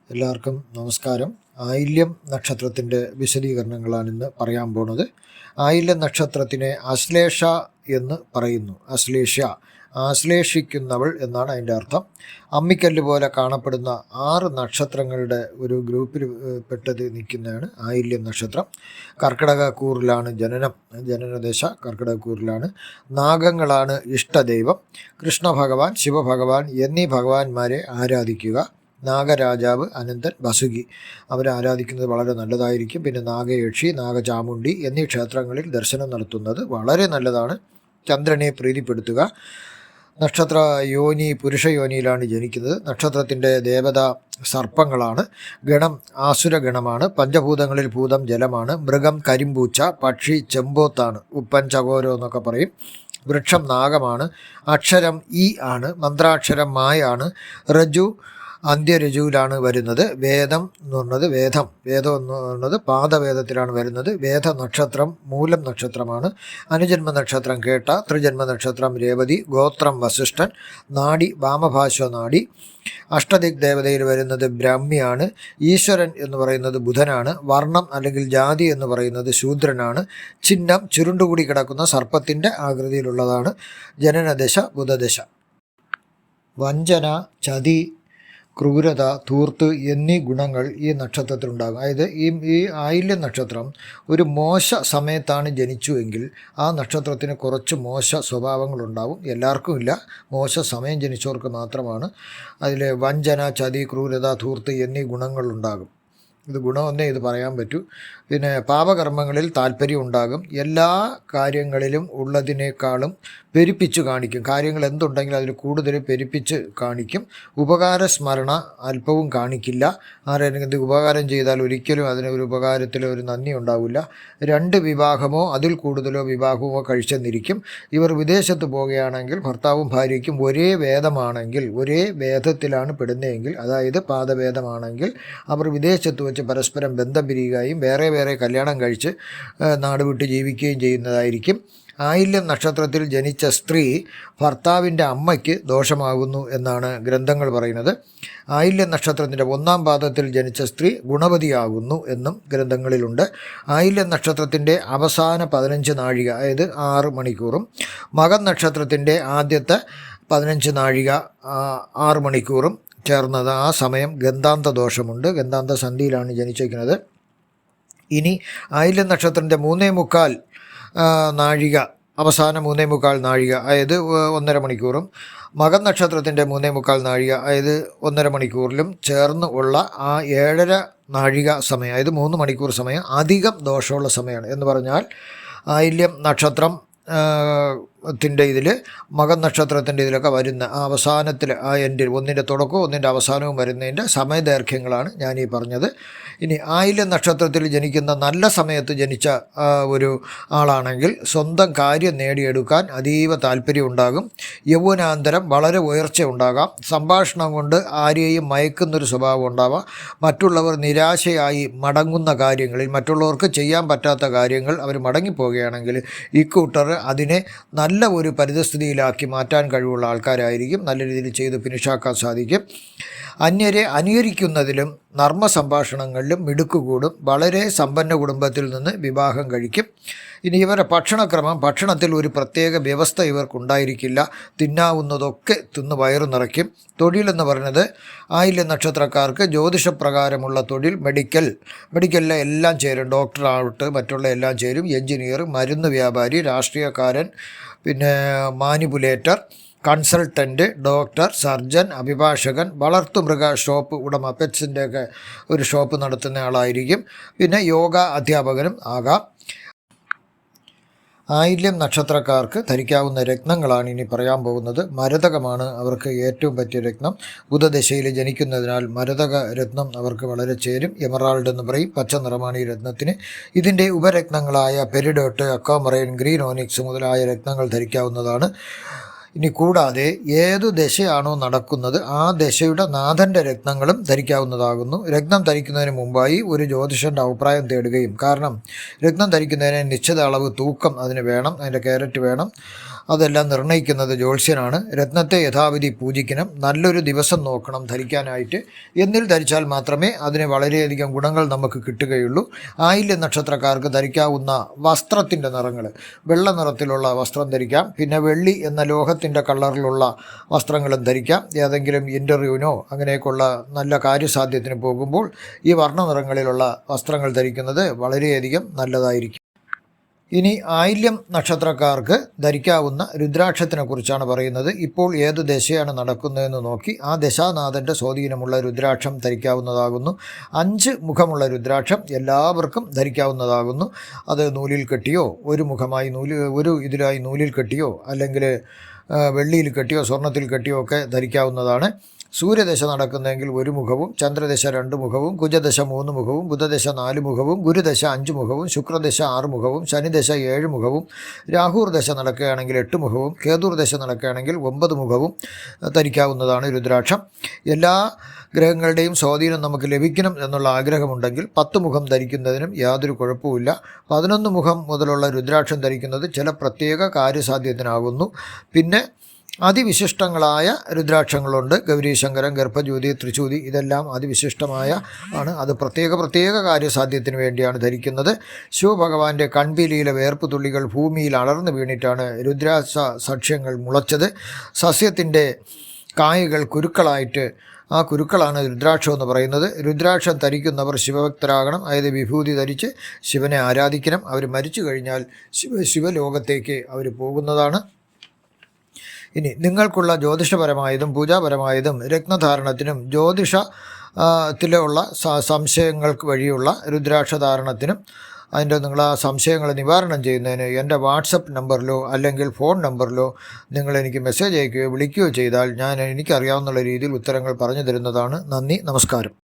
എല്ലാവർക്കും നമസ്കാരം. ആയില്യം നക്ഷത്രത്തിൻ്റെ വിശദീകരണങ്ങളാണ് ഇന്ന് പറയാൻ പോണത്. ആയില്യം നക്ഷത്രത്തിനെ അശ്ലേഷ എന്ന് പറയുന്നു. ആശ്ലേഷിക്കുന്നവൾ എന്നാണ് അതിൻ്റെ അർത്ഥം. അമ്മിക്കല്ല് പോലെ കാണപ്പെടുന്ന 6 നക്ഷത്രങ്ങളുടെ ഒരു ഗ്രൂപ്പിൽ പെട്ടത് നിൽക്കുന്നതാണ് ആയില്യം നക്ഷത്രം. കർക്കിടകക്കൂറിലാണ് ജനനദശ കർക്കിടകക്കൂറിലാണ്. നാഗങ്ങളാണ് ഇഷ്ടദൈവം. കൃഷ്ണ ഭഗവാൻ, ശിവഭഗവാൻ എന്നീ ഭഗവാന്മാരെ ആരാധിക്കുക. നാഗരാജാവ്, അനന്തൻ, വസുകി അവരെ ആരാധിക്കുന്നത് വളരെ നല്ലതായിരിക്കും. പിന്നെ നാഗയക്ഷി, നാഗചാമുണ്ടി എന്നീ ക്ഷേത്രങ്ങളിൽ ദർശനം നടത്തുന്നത് വളരെ നല്ലതാണ്. ചന്ദ്രനെ പ്രീതിപ്പെടുത്തുക. നക്ഷത്ര യോനി പുരുഷ യോനിയിലാണ് ജനിക്കുന്നത്. നക്ഷത്രത്തിൻ്റെ ദേവത സർപ്പങ്ങളാണ്. ഗണം ആസുരഗണമാണ്. പഞ്ചഭൂതങ്ങളിൽ ഭൂതം ജലമാണ്. മൃഗം കരിമ്പൂച്ച, പക്ഷി ചെമ്പോത്താണ്, ഉപ്പൻ ചകോരോ എന്നൊക്കെ പറയും. വൃക്ഷം നാഗമാണ്. അക്ഷരം ഇ ആണ്. മന്ത്രാക്ഷരം മായാണ്. രജു അന്ത്യരജുവിലാണ് വരുന്നത്. വേദം എന്ന് പറഞ്ഞത് വേദം എന്ന് പറയുന്നത് പാദവേദത്തിലാണ് വരുന്നത്. വേദ നക്ഷത്രം മൂലം നക്ഷത്രമാണ്. അനുജന്മ നക്ഷത്രം കേട്ട. ത്രിജന്മ നക്ഷത്രം രേവതി. ഗോത്രം വസിഷ്ഠൻ. നാഡി വാമഭാശ്വ നാഡി. അഷ്ടദിക് ദേവതയിൽ വരുന്നത് ബ്രാഹ്മിയാണ്. ഈശ്വരൻ എന്ന് പറയുന്നത് ബുധനാണ്. വർണ്ണം അല്ലെങ്കിൽ ജാതി എന്ന് പറയുന്നത് ശൂദ്രനാണ്. ചിഹ്നം ചുരുണ്ടുകൂടി കിടക്കുന്ന സർപ്പത്തിൻ്റെ ആകൃതിയിലുള്ളതാണ്. ജനനദശ ബുധദശ. വഞ്ചന, ചതി, ക്രൂരത, ധൂർത്ത് എന്നീ ഗുണങ്ങൾ ഈ നക്ഷത്രത്തിലുണ്ടാകും. അതായത് ഈ ആയില്യം നക്ഷത്രം ഒരു മോശ സമയത്താണ് ജനിച്ചുവെങ്കിൽ ആ നക്ഷത്രത്തിന് കുറച്ച് മോശ സ്വഭാവങ്ങളുണ്ടാവും. എല്ലാവർക്കും ഇല്ല, മോശ സമയം ജനിച്ചവർക്ക് മാത്രമാണ് അതിൽ വഞ്ചന, ചതി, ക്രൂരത, ധൂർത്ത് എന്നീ ഗുണങ്ങളുണ്ടാകും. ഇത് ഗുണമെന്നേ ഇത് പറയാൻ പറ്റൂ. പിന്നെ പാപകർമ്മങ്ങളിൽ താല്പര്യം ഉണ്ടാകും. എല്ലാ കാര്യങ്ങളിലും ഉള്ളതിനേക്കാളും പെരുപ്പിച്ച് കാണിക്കും. കാര്യങ്ങൾ എന്തുണ്ടെങ്കിലും അതിൽ കൂടുതൽ പെരുപ്പിച്ച് കാണിക്കും. ഉപകാര സ്മരണ അല്പവും കാണിക്കില്ല. ആരെങ്കിലും ഉപകാരം ചെയ്താൽ ഒരിക്കലും അതിന് ഒരു ഉപകാരത്തിൽ ഒരു നന്ദി ഉണ്ടാവില്ല. 2 വിവാഹമോ അതിൽ കൂടുതലോ വിവാഹമോ കഴിച്ചെന്നിരിക്കും. ഇവർ വിദേശത്ത് പോവുകയാണെങ്കിൽ ഭർത്താവും ഭാര്യയ്ക്കും ഒരേ വേദമാണെങ്കിൽ, ഒരേ വേദത്തിലാണ് പെടുന്നതെങ്കിൽ, അതായത് പാദവേദമാണെങ്കിൽ അവർ വിദേശത്ത് വെച്ച് പരസ്പരം ബന്ധം പിരിയുകയും വേറെ കല്യാണം കഴിച്ച് നാട് വിട്ട് ജീവിക്കുകയും ചെയ്യുന്നതായിരിക്കും. ആയില്യം നക്ഷത്രത്തിൽ ജനിച്ച സ്ത്രീ ഭർത്താവിൻ്റെ അമ്മയ്ക്ക് ദോഷമാകുന്നു എന്നാണ് ഗ്രന്ഥങ്ങൾ പറയുന്നത്. ആയില്യം നക്ഷത്രത്തിൻ്റെ 1-ാം പാദത്തിൽ ജനിച്ച സ്ത്രീ ഗുണവതിയാകുന്നു എന്നും ഗ്രന്ഥങ്ങളിലുണ്ട്. ആയില്യം നക്ഷത്രത്തിൻ്റെ അവസാന 15 നാഴിക, അതായത് 6 മണിക്കൂറും മകം നക്ഷത്രത്തിൻ്റെ ആദ്യത്തെ 15 നാഴിക 6 മണിക്കൂറും ചേർന്നത്. ആ സമയം ഗന്ധാന്ത ദോഷമുണ്ട്. ഗന്ധാന്ത സന്ധിയിലാണ് ജനിച്ചിരിക്കുന്നത്. ഇനി ആയില്യം നക്ഷത്രത്തിൻ്റെ 3:45 നാഴിക, അവസാന 3:45 നാഴിക, അതായത് 1.5 മണിക്കൂറും മകം നക്ഷത്രത്തിൻ്റെ 3:45 നാഴിക, അതായത് 1.5 മണിക്കൂറിലും ചേർന്ന് ഉള്ള ആ 7.5 നാഴിക സമയം, അതായത് 3 മണിക്കൂർ സമയം അധികം ദോഷമുള്ള സമയമാണ്. എന്ന് പറഞ്ഞാൽ ആയില്യം നക്ഷത്രം ഇതിൽ മകം നക്ഷത്രത്തിൻ്റെ ഇതിലൊക്കെ വരുന്ന ആ അവസാനത്തിൽ, ആ എൻഡിൽ, ഒന്നിൻ്റെ തുടക്കവും ഒന്നിൻ്റെ അവസാനവും വരുന്നതിൻ്റെ സമയദൈർഘ്യങ്ങളാണ് ഞാനീ പറഞ്ഞത്. ഇനി ആയില്യം നക്ഷത്രത്തിൽ ജനിക്കുന്ന നല്ല സമയത്ത് ജനിച്ച ഒരു ആളാണെങ്കിൽ സ്വന്തം കാര്യം നേടിയെടുക്കാൻ അതീവ താല്പര്യം ഉണ്ടാകും. യൗവനാന്തരം വളരെ ഉയർച്ച ഉണ്ടാകാം. സംഭാഷണം കൊണ്ട് ആരെയും മയക്കുന്നൊരു സ്വഭാവം ഉണ്ടാവാം. മറ്റുള്ളവർ നിരാശയായി മടങ്ങുന്ന കാര്യങ്ങളിൽ, മറ്റുള്ളവർക്ക് ചെയ്യാൻ പറ്റാത്ത കാര്യങ്ങൾ അവർ മടങ്ങിപ്പോവുകയാണെങ്കിൽ ഇക്കൂട്ടർ അതിനെ നല്ല ഒരു പരിതസ്ഥിതിയിലാക്കി മാറ്റാൻ കഴിവുള്ള ആൾക്കാരായിരിക്കും. നല്ല രീതിയിൽ ചെയ്ത് ഫിനിഷാക്കാൻ സാധിക്കും. അന്യരെ അനുകരിക്കുന്നതിലും നർമ്മ സംഭാഷണങ്ങളിലും മിടുക്ക് കൂടും. വളരെ സമ്പന്ന കുടുംബത്തിൽ നിന്ന് വിവാഹം കഴിക്കും. ഇനി ഇവരുടെ ഭക്ഷണക്രമം, ഭക്ഷണത്തിൽ ഒരു പ്രത്യേക വ്യവസ്ഥ ഇവർക്കുണ്ടായിരിക്കില്ല. തിന്നാവുന്നതൊക്കെ തിന്ന് വയറു നിറയ്ക്കും. തൊഴിലെന്ന് പറഞ്ഞത് ആയില്യം നക്ഷത്രക്കാർക്ക് ജ്യോതിഷപ്രകാരമുള്ള തൊഴിൽ മെഡിക്കലിലെ എല്ലാം ചേരും. ഡോക്ടറാവട്ടെ, മറ്റുള്ള എല്ലാം ചേരും. എഞ്ചിനീയർ, മരുന്ന് വ്യാപാരി, രാഷ്ട്രീയക്കാരൻ, പിന്നെ മാനിപ്പുലേറ്റർ, കൺസൾട്ടൻറ്റ്, ഡോക്ടർ, സർജൻ, അഭിഭാഷകൻ, വളർത്തുമൃഗ ഷോപ്പ് ഉടമ, പെറ്റ്സിൻ്റെയൊക്കെ ഒരു ഷോപ്പ് നടത്തുന്ന ആളായിരിക്കും. പിന്നെ യോഗ അധ്യാപകനും ആകാം. ആയില്യം നക്ഷത്രക്കാർക്ക് ധരിക്കാവുന്ന രത്നങ്ങളാണ് ഇനി പറയാൻ പോകുന്നത്. മരതകമാണ് അവർക്ക് ഏറ്റവും പറ്റിയ രത്നം. ബുധദശയിൽ ജനിക്കുന്നതിനാൽ മരതക രത്നം അവർക്ക് വളരെ ചേരും. എമറാൾഡ് എന്ന് പറയും. പച്ച നിറമാണ് ഈ രത്നത്തിന്. ഇതിൻ്റെ ഉപരത്നങ്ങളായ പെരിഡോട്ട്, അക്വാമറൈൻ, ഗ്രീൻ ഓനിക്സ് മുതലായ രത്നങ്ങൾ ധരിക്കാവുന്നതാണ്. ഇനി കൂടാതെ ഏതു ദശയാണോ നടക്കുന്നത് ആ ദശയുടെ നാഥൻ്റെ രത്നങ്ങളും ധരിക്കാവുന്നതാകുന്നു. രത്നം ധരിക്കുന്നതിന് മുമ്പായി ഒരു ജ്യോതിഷൻ്റെ അഭിപ്രായം തേടുകയും, കാരണം രത്നം ധരിക്കുന്നതിന് നിശ്ചിത അളവ് തൂക്കം അതിന് വേണം, അതിൻ്റെ ക്യാരറ്റ് വേണം. അതെല്ലാം നിർണ്ണയിക്കുന്നത് ജ്യോത്സ്യനാണ്. രത്നത്തെ യഥാവിധി പൂജിക്കണം, നല്ലൊരു ദിവസം നോക്കണം ധരിക്കാനായിട്ട്. എന്നിൽ ധരിച്ചാൽ മാത്രമേ അതിന് വളരെയധികം ഗുണങ്ങൾ നമുക്ക് കിട്ടുകയുള്ളൂ. ആയില്യം നക്ഷത്രക്കാർക്ക് ധരിക്കാവുന്ന വസ്ത്രത്തിൻ്റെ നിറങ്ങൾ: വെള്ള നിറത്തിലുള്ള വസ്ത്രം ധരിക്കാം, പിന്നെ വെള്ളി എന്ന ലോഹത്തിൻ്റെ കളറിലുള്ള വസ്ത്രങ്ങളും ധരിക്കാം. ഏതെങ്കിലും ഇൻ്റർവ്യൂവിനോ അങ്ങനെയൊക്കെയുള്ള നല്ല കാര്യസാധ്യത്തിന് പോകുമ്പോൾ ഈ വർണ്ണ നിറങ്ങളിലുള്ള വസ്ത്രങ്ങൾ ധരിക്കുന്നത് വളരെയധികം നല്ലതായിരിക്കും. ഇനി ആയില്യം നക്ഷത്രക്കാർക്ക് ധരിക്കാവുന്ന രുദ്രാക്ഷത്തിനെ കുറിച്ചാണ് പറയുന്നത്. ഇപ്പോൾ ഏത് ദശയാണ് നടക്കുന്നതെന്ന് നോക്കി ആ ദശാനാഥൻ്റെ സ്വാധീനമുള്ള രുദ്രാക്ഷം ധരിക്കാവുന്നതാകുന്നു. 5 മുഖമുള്ള രുദ്രാക്ഷം എല്ലാവർക്കും ധരിക്കാവുന്നതാകുന്നു. അത് നൂലിൽ കെട്ടിയോ, ഒരു ഇതിലായി നൂലിൽ കെട്ടിയോ, അല്ലെങ്കിൽ വെള്ളിയിൽ കെട്ടിയോ സ്വർണ്ണത്തിൽ കെട്ടിയോ ഒക്കെ ധരിക്കാവുന്നതാണ്. സൂര്യദശ നടക്കുന്നതെങ്കിൽ 1 മുഖവും, ചന്ദ്രദശ 2 മുഖവും, കുജദശ 3 മുഖവും, ബുധദശ 4 മുഖവും, ഗുരുദശ 5 മുഖവും, ശുക്രദശ 6 മുഖവും, ശനിദശ 7 മുഖവും, രാഹുർ ദശ നടക്കുകയാണെങ്കിൽ 8 മുഖവും, കേതുർ ദശ നടക്കുകയാണെങ്കിൽ 9 മുഖവും ധരിക്കാവുന്നതാണ് രുദ്രാക്ഷം. എല്ലാ ഗ്രഹങ്ങളുടെയും സ്വാധീനം നമുക്ക് ലഭിക്കണം എന്നുള്ള ആഗ്രഹമുണ്ടെങ്കിൽ 10 മുഖം ധരിക്കുന്നതിനും യാതൊരു കുഴപ്പമില്ല. 11 മുഖം മുതലുള്ള രുദ്രാക്ഷം ധരിക്കുന്നത് ചില പ്രത്യേക കാര്യസാധ്യത്തിനാകുന്നു. പിന്നെ അതിവിശിഷ്ടങ്ങളായ രുദ്രാക്ഷങ്ങളുണ്ട്. ഗൗരീശങ്കരം, ഗർഭജ്യോതി, ത്രിശൂതി, ഇതെല്ലാം അതിവിശിഷ്ടമായ ആണ്. അത് പ്രത്യേക കാര്യസാധ്യത്തിന് വേണ്ടിയാണ് ധരിക്കുന്നത്. ശിവഭഗവാന്റെ കൺപീലിയിലെ വേർപ്പ് തുള്ളികൾ ഭൂമിയിൽ അടർന്നു വീണിട്ടാണ് രുദ്രാക്ഷ സസ്യങ്ങൾ മുളച്ചത്. സസ്യത്തിൻ്റെ കായകൾ കുരുക്കളായിട്ട്, ആ കുരുക്കളാണ് രുദ്രാക്ഷം എന്ന് പറയുന്നത്. രുദ്രാക്ഷം ധരിക്കുന്നവർ ശിവഭക്തരാകണം, അതായത് വിഭൂതി ധരിച്ച് ശിവനെ ആരാധിക്കണം. അവർ മരിച്ചു കഴിഞ്ഞാൽ ശിവലോകത്തേക്ക് അവർ പോകുന്നതാണ്. ഇനി നിങ്ങൾക്കുള്ള ജ്യോതിഷപരമായതും പൂജാപരമായതും രത്നധാരണത്തിനും ജ്യോതിഷത്തിലുള്ള സംശയങ്ങൾക്ക് വഴിയുള്ള രുദ്രാക്ഷധാരണത്തിനും നിങ്ങൾ ആ സംശയങ്ങൾ നിവാരണം ചെയ്യുന്നതിന് എൻ്റെ വാട്സപ്പ് നമ്പറിലോ അല്ലെങ്കിൽ ഫോൺ നമ്പറിലോ നിങ്ങൾ എനിക്ക് മെസ്സേജ് അയക്കുകയോ വിളിക്കുകയോ ചെയ്താൽ ഞാൻ എനിക്കറിയാവുന്ന രീതിയിൽ ഉത്തരങ്ങൾ പറഞ്ഞു തരുന്നതാണ്. നന്ദി, നമസ്കാരം.